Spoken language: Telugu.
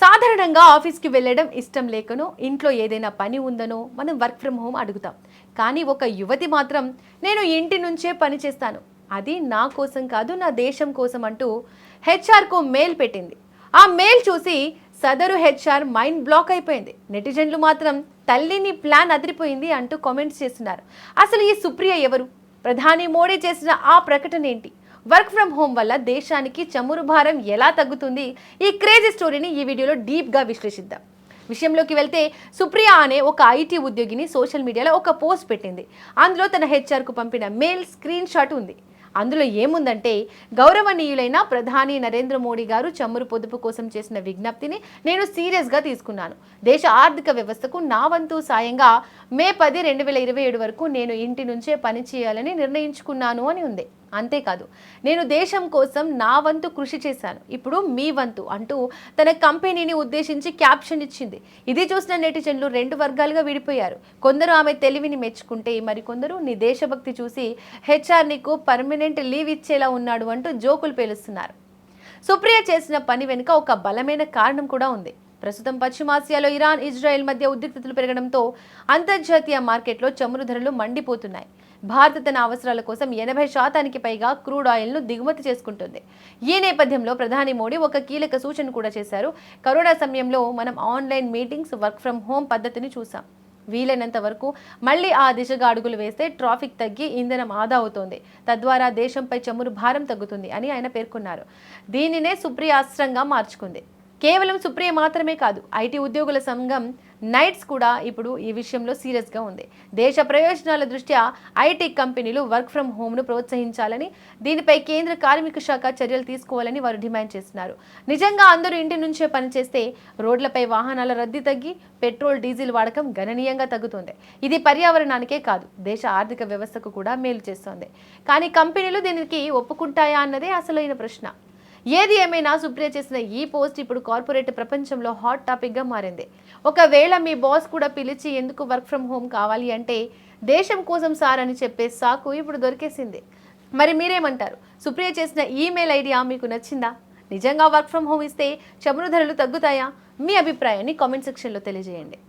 సాధారణంగా ఆఫీస్కి వెళ్ళడం ఇష్టం లేకనో ఇంట్లో ఏదైనా పని ఉందనో మనం వర్క్ ఫ్రమ్ హోమ్ అడుగుతాం. కానీ ఒక యువతి మాత్రం నేను ఇంటి నుంచే పని చేస్తాను, అది నా కోసం కాదు నా దేశం కోసం అంటూ హెచ్ఆర్కు మెయిల్ పెట్టింది. ఆ మెయిల్ చూసి సదరు హెచ్ఆర్ మైండ్ బ్లాక్ అయిపోయింది. నెటిజన్లు మాత్రం తల్లిని ప్లాన్ అదిరిపోయింది అంటూ కామెంట్స్ చేస్తున్నారు. అసలు ఈ సుప్రియ ఎవరు? ప్రధాని మోడీ చేసిన ఆ ప్రకటన ఏంటి? వర్క్ ఫ్రమ్ హోమ్ వల్ల దేశానికి చమురు భారం ఎలా తగ్గుతుంది? ఈ క్రేజీ స్టోరీని ఈ వీడియోలో డీప్గా విశ్లేషిద్దాం. విషయంలోకి వెళ్తే, సుప్రియ అనే ఒక ఐటీ ఉద్యోగిని సోషల్ మీడియాలో ఒక పోస్ట్ పెట్టింది. అందులో తన హెచ్ఆర్కు పంపిన మెయిల్ స్క్రీన్ షాట్ ఉంది. అందులో ఏముందంటే, గౌరవనీయులైన ప్రధాని నరేంద్ర మోడీ గారు చమురు పొదుపు కోసం చేసిన విజ్ఞప్తిని నేను సీరియస్గా తీసుకున్నాను. దేశ ఆర్థిక వ్యవస్థకు నా వంతు సాయంగా మే 10, 2027 వరకు నేను ఇంటి నుంచే పని చేయాలని నిర్ణయించుకున్నాను అని ఉంది. అంతేకాదు, నేను దేశం కోసం నా వంతు కృషి చేశాను, ఇప్పుడు మీ వంతు అంటూ తన కంపెనీని ఉద్దేశించి క్యాప్షన్ ఇచ్చింది. ఇది చూసిన నెటిజన్లు రెండు వర్గాలుగా విడిపోయారు. కొందరు ఆమె తెలివిని మెచ్చుకుంటే, మరికొందరు నీ దేశభక్తి చూసి హెచ్ఆర్ నీకు పర్మనెంట్ లీవ్ ఇచ్చేలా ఉన్నాడు అంటూ జోకులు పేలుస్తున్నారు. సుప్రియ చేసిన పని వెనుక ఒక బలమైన కారణం కూడా ఉంది. ప్రస్తుతం పశ్చిమాసియాలో ఇరాన్, ఇజ్రాయెల్ మధ్య ఉద్రిక్తతలు పెరగడంతో అంతర్జాతీయ మార్కెట్లో చమురు ధరలు మండిపోతున్నాయి. భారత్ తన అవసరాల కోసం 80% పైగా క్రూడ్ ఆయిల్ను దిగుమతి చేసుకుంటుంది. ఈ నేపథ్యంలో ప్రధాని మోడీ ఒక కీలక సూచన కూడా చేశారు. కరోనా సమయంలో మనం online meetings, work from home పద్ధతిని చూసాం. వీలైనంత వరకు మళ్ళీ ఆ దిశగా అడుగులు వేస్తే ట్రాఫిక్ తగ్గి ఇంధనం ఆదా అవుతోంది, తద్వారా దేశంపై చమురు భారం తగ్గుతుంది అని ఆయన పేర్కొన్నారు. దీనినే సుప్రియ అస్త్రంగా మార్చుకుంది. కేవలం సుప్రియ మాత్రమే కాదు, ఐటీ ఉద్యోగుల సంఘం నైట్స్ కూడా ఇప్పుడు ఈ విషయంలో సీరియస్గా ఉంది. దేశ ప్రయోజనాల దృష్ట్యా ఐటీ కంపెనీలు వర్క్ ఫ్రం హోమ్ను ప్రోత్సహించాలని, దీనిపై కేంద్ర కార్మిక శాఖ చర్యలు తీసుకోవాలని వారు డిమాండ్ చేస్తున్నారు. నిజంగా అందరూ ఇంటి నుంచే పనిచేస్తే రోడ్లపై వాహనాల రద్దీ తగ్గి పెట్రోల్, డీజిల్ వాడకం గణనీయంగా తగ్గుతుంది. ఇది పర్యావరణానికే కాదు, దేశ ఆర్థిక వ్యవస్థకు కూడా మేలు చేస్తోంది. కానీ కంపెనీలు దీనికి ఒప్పుకుంటాయా అన్నదే అసలైన ప్రశ్న. ఏది ఏమైనా సుప్రియ చేసిన ఈ పోస్ట్ ఇప్పుడు కార్పొరేట్ ప్రపంచంలో హాట్ టాపిక్గా మారింది. ఒకవేళ మీ బాస్ కూడా పిలిచి ఎందుకు వర్క్ ఫ్రమ్ హోమ్ కావాలి అంటే దేశం కోసం సార్ అని చెప్పే సాకు ఇప్పుడు దొరికేసింది. మరి మీరేమంటారు? సుప్రియ చేసిన ఈమెయిల్ ఐడియా మీకు నచ్చిందా? నిజంగా వర్క్ ఫ్రమ్ హోమ్ ఇస్తే చమురు ధరలు తగ్గుతాయా? మీ అభిప్రాయాన్ని కామెంట్ సెక్షన్లో తెలియజేయండి.